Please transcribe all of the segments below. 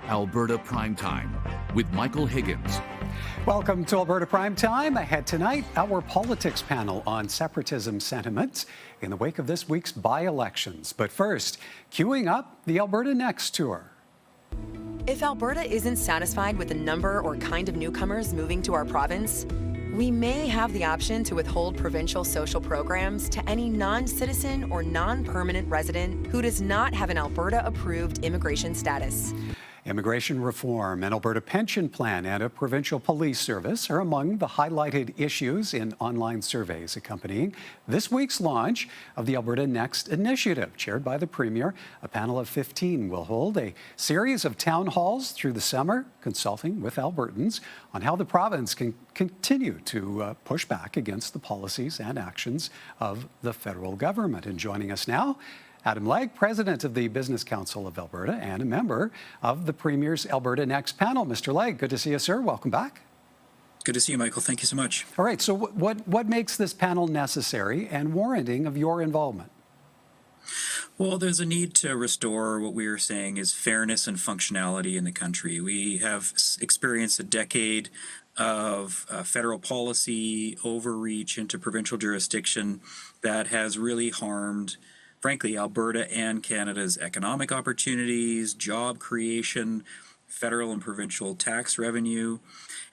Alberta Primetime with Michael Higgins. Welcome to Alberta Primetime. Ahead tonight, our politics panel on separatism sentiments in the wake of this week's by-elections. But first, queuing up the Alberta Next tour. If Alberta isn't satisfied with the number or kind of newcomers moving to our province, we may have the option to withhold provincial social programs to any non-citizen or non-permanent resident who does not have an Alberta-approved immigration status. Immigration reform, an Alberta pension plan, and a provincial police service are among the highlighted issues in online surveys accompanying this week's launch of the Alberta Next initiative. Chaired by the Premier, a panel of 15 will hold a series of town halls through the summer, consulting with Albertans on how the province can continue to push back against the policies and actions of the federal government. And joining us now, Adam Legge, President of the Business Council of Alberta and a member of the Premier's Alberta Next panel. Mr. Legge, good to see you, sir. Welcome back. Good to see you, Michael. Thank you so much. All right, so what makes this panel necessary and warranting of your involvement? Well, there's a need to restore what we are saying is fairness and functionality in the country. We have experienced a decade of federal policy overreach into provincial jurisdiction that has really harmed, frankly, Alberta and Canada's economic opportunities, job creation, federal and provincial tax revenue.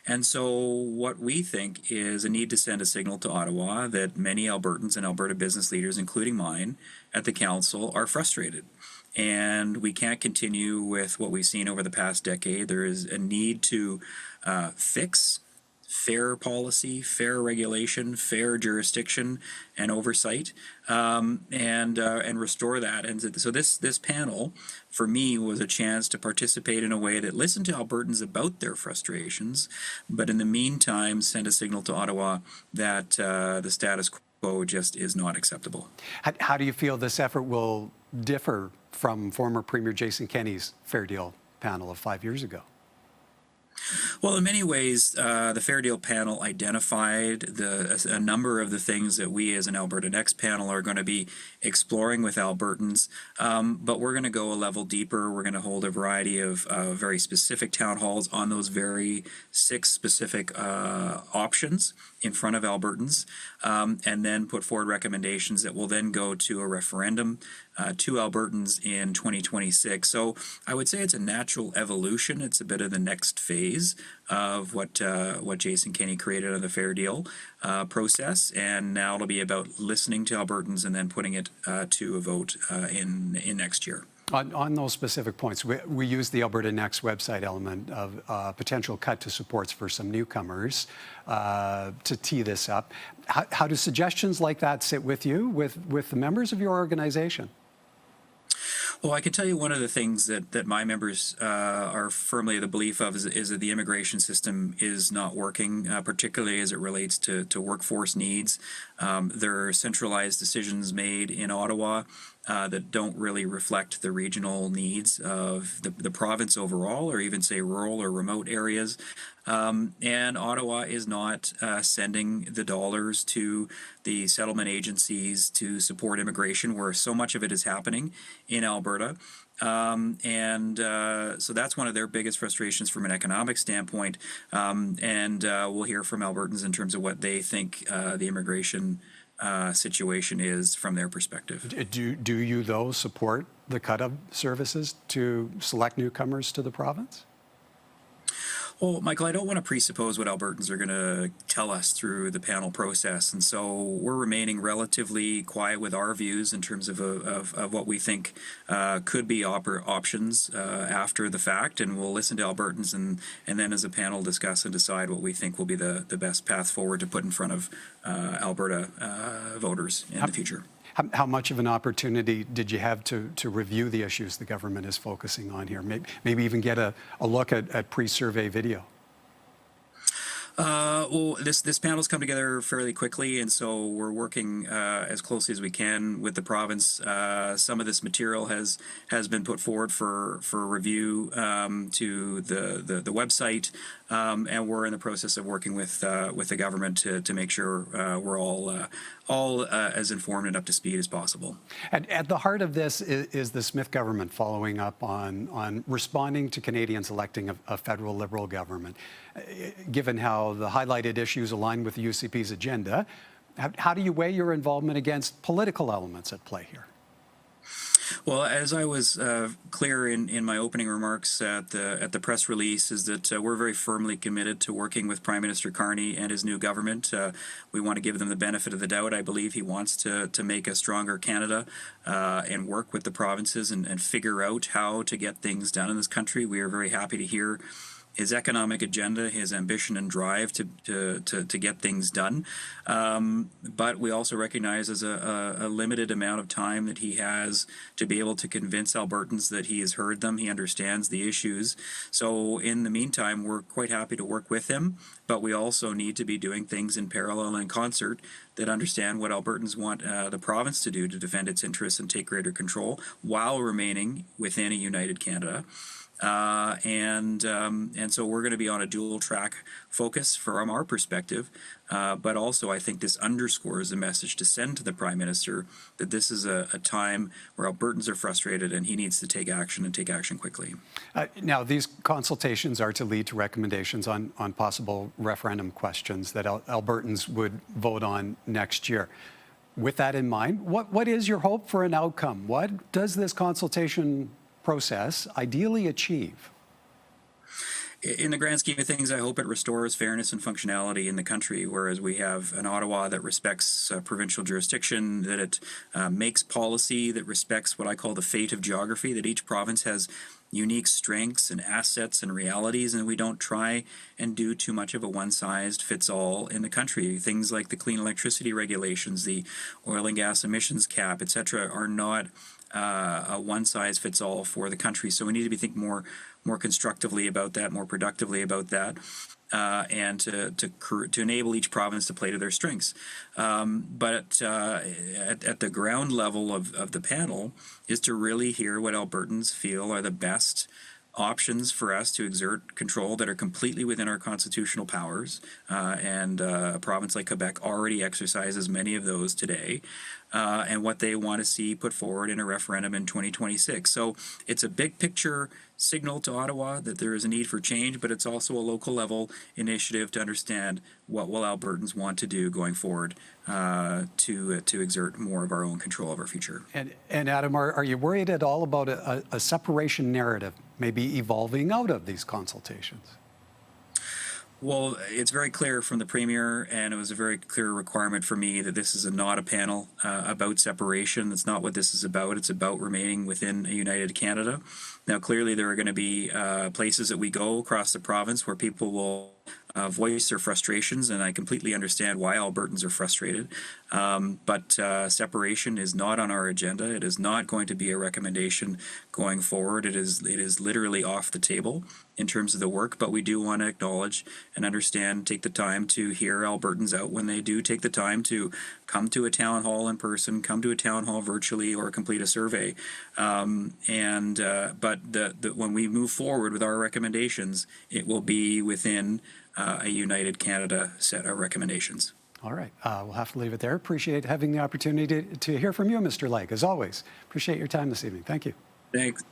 And so what we think is a need to send a signal to Ottawa that many Albertans and Alberta business leaders, including mine, at the council are frustrated. And we can't continue with what we've seen over the past decade. There is a need to fix fair policy, fair regulation, fair jurisdiction and oversight, and restore that. And so this panel, for me, was a chance to participate in a way that listened to Albertans about their frustrations, but in the meantime send a signal to Ottawa that the status quo just is not acceptable. How do you feel this effort will differ from former Premier Jason Kenney's Fair Deal panel of 5 years ago? Well, in many ways, the Fair Deal panel identified a number of the things that we as an Alberta Next panel are going to be exploring with Albertans, but we're going to go a level deeper. We're going to hold a variety of very specific town halls on those very 6 specific options in front of Albertans, and then put forward recommendations that will then go to a referendum to Albertans in 2026. So I would say it's a natural evolution. It's a bit of the next phase of what Jason Kenney created on the Fair Deal process, and now it'll be about listening to Albertans and then putting it to a vote in next year. On those specific points, we use the Alberta Next website element of potential cut to supports for some newcomers to tee this up. How do suggestions like that sit with you, with the members of your organization? Well, I can tell you one of the things that my members are firmly of the belief of is that the immigration system is not working, particularly as it relates to workforce needs. There are centralized decisions made in Ottawa that don't really reflect the regional needs of the province overall, or even say rural or remote areas. And Ottawa is not sending the dollars to the settlement agencies to support immigration, where so much of it is happening in Alberta. So that's one of their biggest frustrations from an economic standpoint. We'll hear from Albertans in terms of what they think the immigration situation is from their perspective. Do you, though, support the cut of services to select newcomers to the province? Well, Michael, I don't want to presuppose what Albertans are going to tell us through the panel process, and so we're remaining relatively quiet with our views in terms of what we think could be options after the fact, and we'll listen to Albertans and then as a panel discuss and decide what we think will be the best path forward to put in front of Alberta voters in the future. How much of an opportunity did you have to review the issues the government is focusing on here? Maybe even get a look at pre-survey video? Well, this panel's come together fairly quickly, and so we're working as closely as we can with the province. Some of this material has been put forward for review to the website. and we're in the process of working with the government to make sure we're all as informed and up to speed as possible. At the heart of this is the Smith government following up on responding to Canadians electing a federal Liberal government. Given how the highlighted issues align with the UCP's agenda, how do you weigh your involvement against political elements at play here? Well, as I was clear in my opening remarks at the press release, is that we're very firmly committed to working with Prime Minister Carney and his new government. We want to give them the benefit of the doubt. I believe he wants to make a stronger Canada and work with the provinces and figure out how to get things done in this country. We are very happy to hear his economic agenda, his ambition and drive to get things done. But we also recognize there's a limited amount of time that he has to be able to convince Albertans that he has heard them, he understands the issues. So in the meantime, we're quite happy to work with him, but we also need to be doing things in parallel and concert that understand what Albertans want the province to do to defend its interests and take greater control while remaining within a united Canada. And so we're going to be on a dual track focus from our perspective, but also I think this underscores the message to send to the Prime Minister that this is a time where Albertans are frustrated and he needs to take action and take action quickly. Now, these consultations are to lead to recommendations on possible referendum questions that Albertans would vote on next year. With that in mind, what is your hope for an outcome? What does this consultation process ideally achieve? In the grand scheme of things, I hope it restores fairness and functionality in the country, whereas we have an Ottawa that respects provincial jurisdiction, that it makes policy that respects what I call the fate of geography, that each province has unique strengths and assets and realities, and we don't try and do too much of a one-size-fits-all in the country. Things like the clean electricity regulations, the oil and gas emissions cap, etc., are not a one-size-fits-all for the country. So we need to be thinking more constructively about that, more productively about that, and to enable each province to play to their strengths. But at the ground level of the panel is to really hear what Albertans feel are the best options for us to exert control that are completely within our constitutional powers, and a province like Quebec already exercises many of those today, and what they want to see put forward in a referendum in 2026. So it's a big picture signal to Ottawa that there is a need for change, but it's also a local level initiative to understand what will Albertans want to do going forward to exert more of our own control of our future. And Adam, are you worried at all about a separation narrative maybe evolving out of these consultations? Well, it's very clear from the Premier, and it was a very clear requirement for me that this is not a panel about separation. That's not what this is about. It's about remaining within a united Canada. Now, clearly, there are going to be places that we go across the province where people will voice their frustrations, and I completely understand why Albertans are frustrated. But separation is not on our agenda. It is not going to be a recommendation going forward. It is literally off the table in terms of the work, but we do want to acknowledge and understand, take the time to hear Albertans out when they do take the time to come to a town hall in person, come to a town hall virtually, or complete a survey. But when we move forward with our recommendations, it will be within a united Canada set of recommendations. All right. We'll have to leave it there. Appreciate having the opportunity to hear from you, Mr. Legge. As always, appreciate your time this evening. Thank you.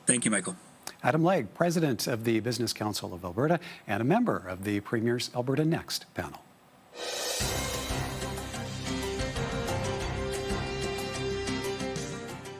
Thank you, Michael. Adam Legge, President of the Business Council of Alberta and a member of the Premier's Alberta Next panel.